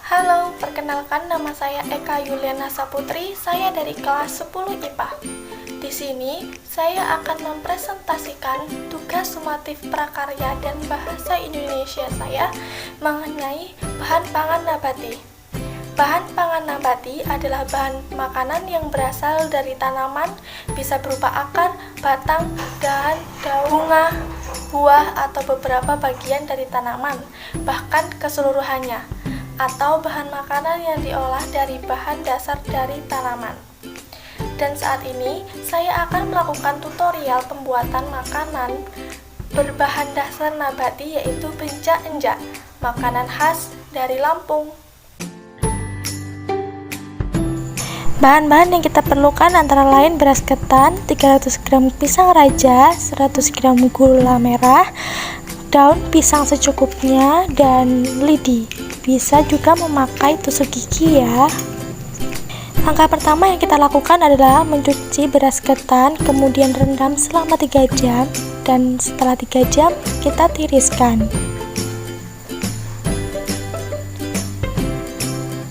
Halo, perkenalkan nama saya Eka Yuliana Saputri, saya dari kelas 10 IPA. Di sini, saya akan mempresentasikan tugas sumatif prakarya dan bahasa Indonesia saya mengenai bahan pangan nabati. Bahan pangan nabati adalah bahan makanan yang berasal dari tanaman, bisa berupa akar, batang, dahan, daun, bunga, buah, atau beberapa bagian dari tanaman, bahkan keseluruhannya, atau bahan makanan yang diolah dari bahan dasar dari tanaman. Dan saat ini, saya akan melakukan tutorial pembuatan makanan berbahan dasar nabati, yaitu bencak-enjak, makanan khas dari Lampung. Bahan-bahan yang kita perlukan antara lain beras ketan, 300 gram pisang raja, 100 gram gula merah, daun pisang secukupnya, dan lidi. Bisa juga memakai tusuk gigi ya. Langkah pertama yang kita lakukan adalah mencuci beras ketan, kemudian rendam selama 3 jam, dan setelah 3 jam kita tiriskan.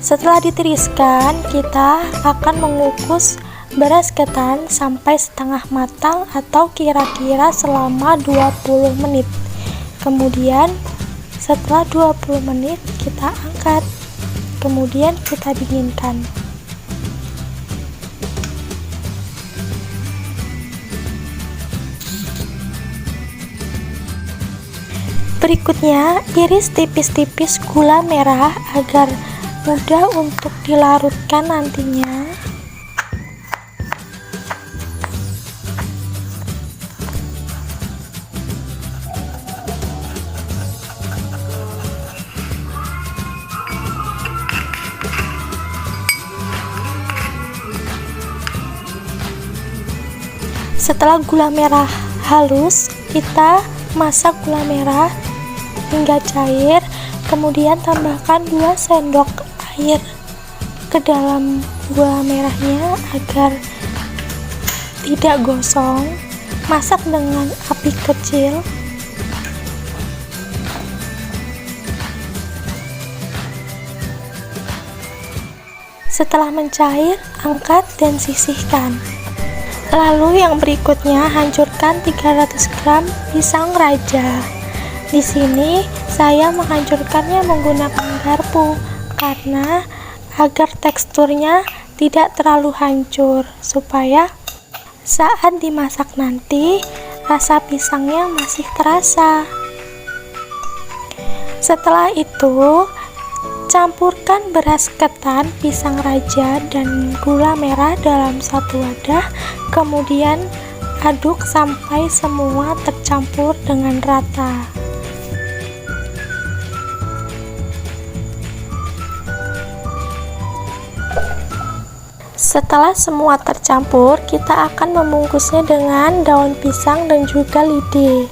Setelah ditiriskan, kita akan mengukus beras ketan sampai setengah matang atau kira-kira selama 20 menit. Kemudian setelah 20 menit kita angkat, kemudian kita dinginkan. Berikutnya, iris tipis-tipis gula merah agar mudah untuk dilarutkan nantinya. Setelah gula merah halus, kita masak gula merah hingga cair, kemudian tambahkan 2 sendok air ke dalam gula merahnya agar tidak gosong. Masak dengan api kecil. Setelah mencair, angkat dan sisihkan. Lalu yang berikutnya, hancurkan 300 gram pisang raja. Di sini saya menghancurkannya menggunakan garpu karena agar teksturnya tidak terlalu hancur, supaya saat dimasak nanti rasa pisangnya masih terasa. Setelah itu, campurkan beras ketan, pisang raja, dan gula merah dalam satu wadah, kemudian aduk sampai semua tercampur dengan rata. Setelah semua tercampur, kita akan membungkusnya dengan daun pisang dan juga lidi.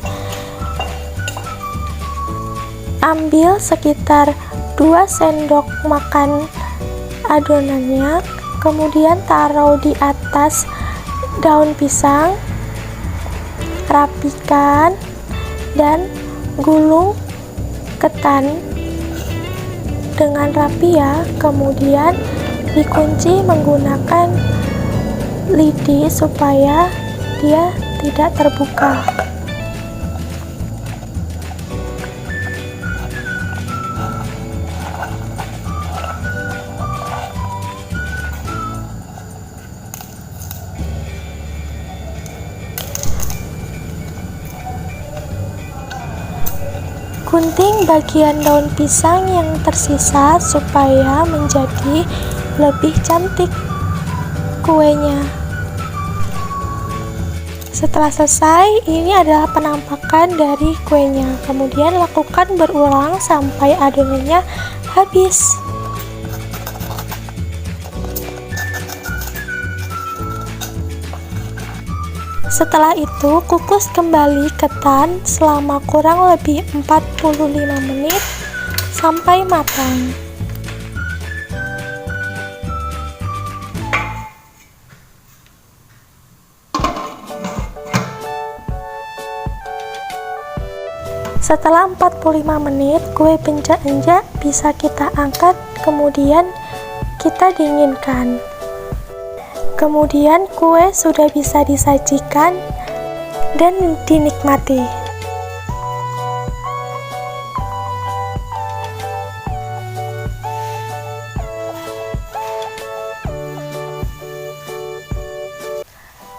Ambil sekitar 2 sendok makan adonannya, kemudian taruh di atas daun pisang, rapikan, dan gulung ketan dengan rapi ya. Kemudian dikunci menggunakan lidi supaya dia tidak terbuka. Gunting bagian daun pisang yang tersisa supaya menjadi lebih cantik kuenya. Setelah selesai, ini adalah penampakan dari kuenya. Kemudian lakukan berulang sampai adonannya habis. Setelah itu, kukus kembali ketan selama kurang lebih 45 menit sampai matang. Setelah 45 menit, kue bencak-enjak bisa kita angkat, kemudian kita dinginkan. Kemudian kue sudah bisa disajikan dan dinikmati.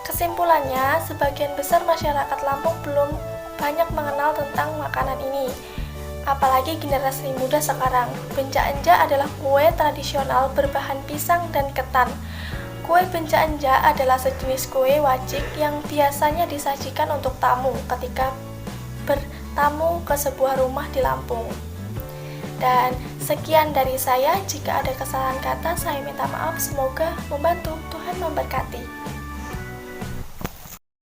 Kesimpulannya, sebagian besar masyarakat Lampung belum banyak mengenal tentang makanan ini. Apalagi generasi muda sekarang. Bencak-enjak adalah kue tradisional berbahan pisang dan ketan. Kue bencak-enjak adalah sejenis kue wajib yang biasanya disajikan untuk tamu ketika bertamu ke sebuah rumah di Lampung. Dan sekian dari saya. Jika ada kesalahan kata, saya minta maaf. Semoga membantu. Tuhan memberkati.